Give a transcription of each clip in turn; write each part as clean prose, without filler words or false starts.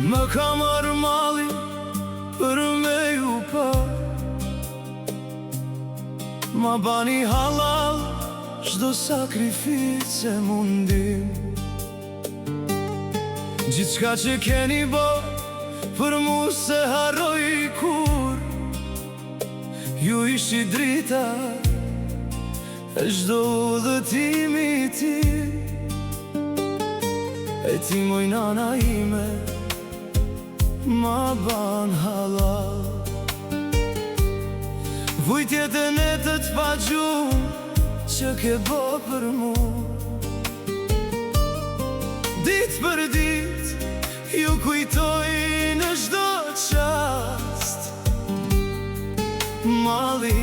Më ka marrë malli për me ju pa. Ma bani halal çdo sakrificë mundim. Gjithçka që keni bo për mu se harroj kur. Ju ishi drita e çdo udhëtimi ti. E ti moj nana ime ma ban halal. Vujtjet e netët pa gjumë që ke bo për mu. Dit për dit ju kujtoj në çdo qast. Malli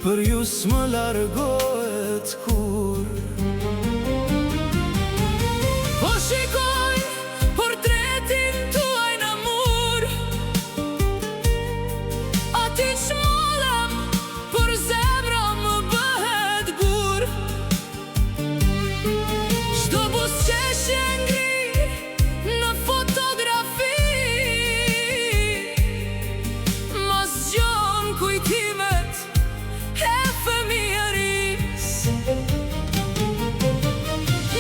për ju s'më largohet kur. Po shikoj portretin tuaj në mur. Ati çmolem për zemra më bëhet gur. Çdo buzëqeshje ngri në fotografi. Ma zgjon kujtimet e fëmijërisë.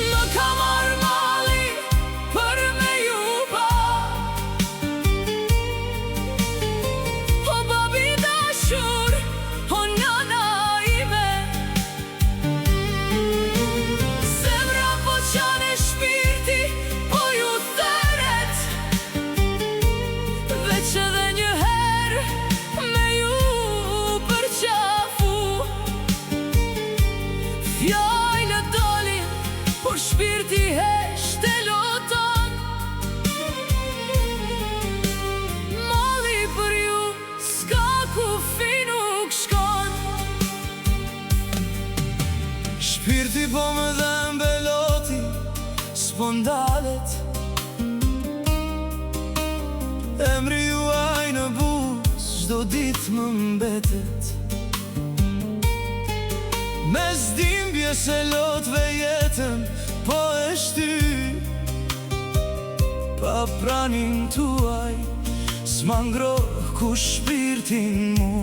Më ka marrë malli për me ju pa. O babi dashur, o nana ime. Zemra po qane shpirti, po ju theret. Veç edhe një herë me ju përqafu. Fjallët dolin, por shpirti hesht e loton. Malli për ju s'ka kufi nuk shkon. Shpirti po më dhe mbeloti, s'po ndalet. Emri juaj në buz çdo ditë më mbetet. Mes dhimbjes e lotëve jetën po e shty. Pa pranin tuaj s'ma ngroh ku shpirtin mu.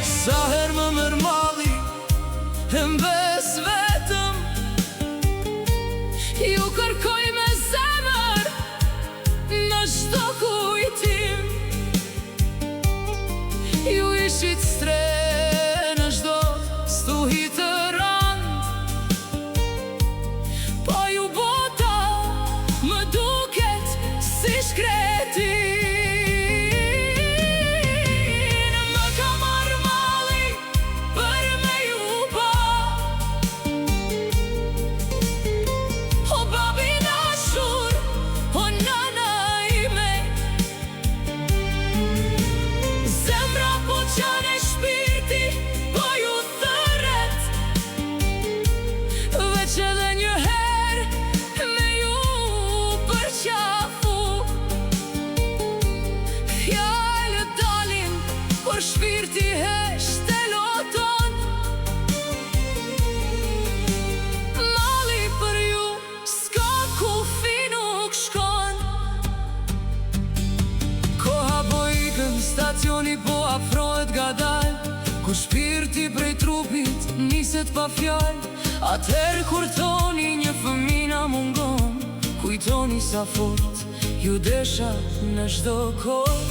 Sa her më merr malli e mbes vetëm. Ju kërkoj me zemër në çdo kujtim. Ju ishit stre në çdo stuhi të rand. Po ju bota më duket si shkretin. Më ka marrë malli për me ju pa. O babi dashur, o nana ime. Zemra po qane shpirti, po ju thëret. Veç edhe një herë me ju përqafu. Fjallët dalin, por shpirti hesht e loton. Malli për ju s'ka kufi nuk shkon. Koha po ikën, stacioni po afrohet gadal. Ku shpirti prej trupit niset pa fjall. Atëherë kur thoni një fëmina mungon, kujtoni sa fort ju desha në çdo kohë.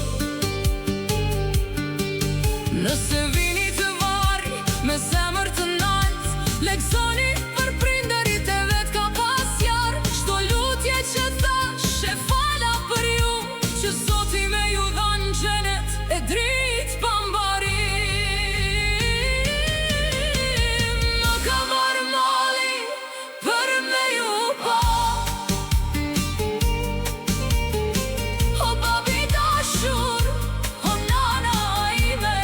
Nëse vini të varri me zemër të nalt, leksoni për prindërit e vet ka pas jar. Çdo lutje që thash e fala për ju, që Zoti me ju dhan xhenet e dritë pa mbarim. Më ka marrë malli për me ju pa. O babi dashur, o nana ime.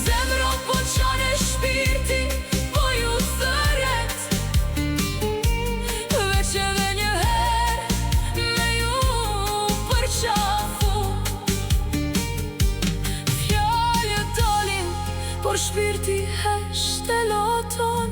Zemra po qane shpirti, po ju thëret. Veç edhe një herë me ju përqafu. Fjallët dolin, por shpirti hesht e loton.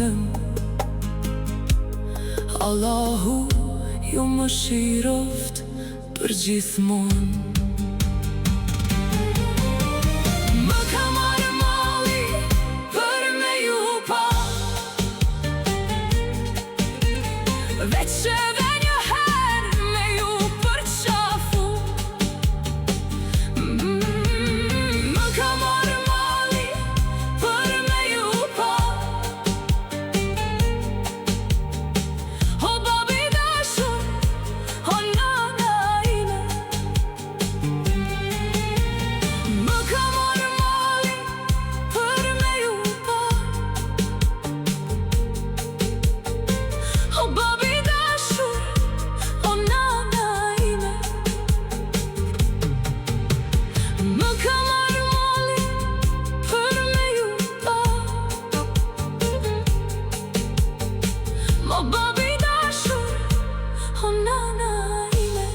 them. Allahu ju më shiroft për gjithmonë. Më ka marrë malli për me ju pa, veç edhe një herë me ju përqafu. Më ka marrë malli për me ju pa, o babi dashur, o nana ime. Më ka marrë malli për me ju pa, o babi dashur, o nana ime. Më ka marrë malli për me ju pa, o babi dashur, o nana ime.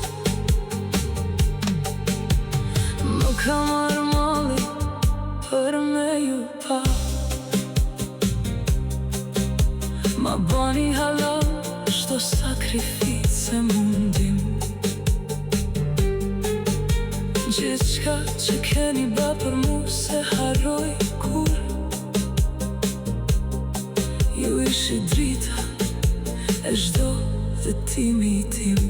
Më ka marrë malli për me ju pa, ma bani halal çdo sakrificë mundim. Gjithçka që keni bë për mu se harroj kur ju ishi drita e çdo jetimi tim.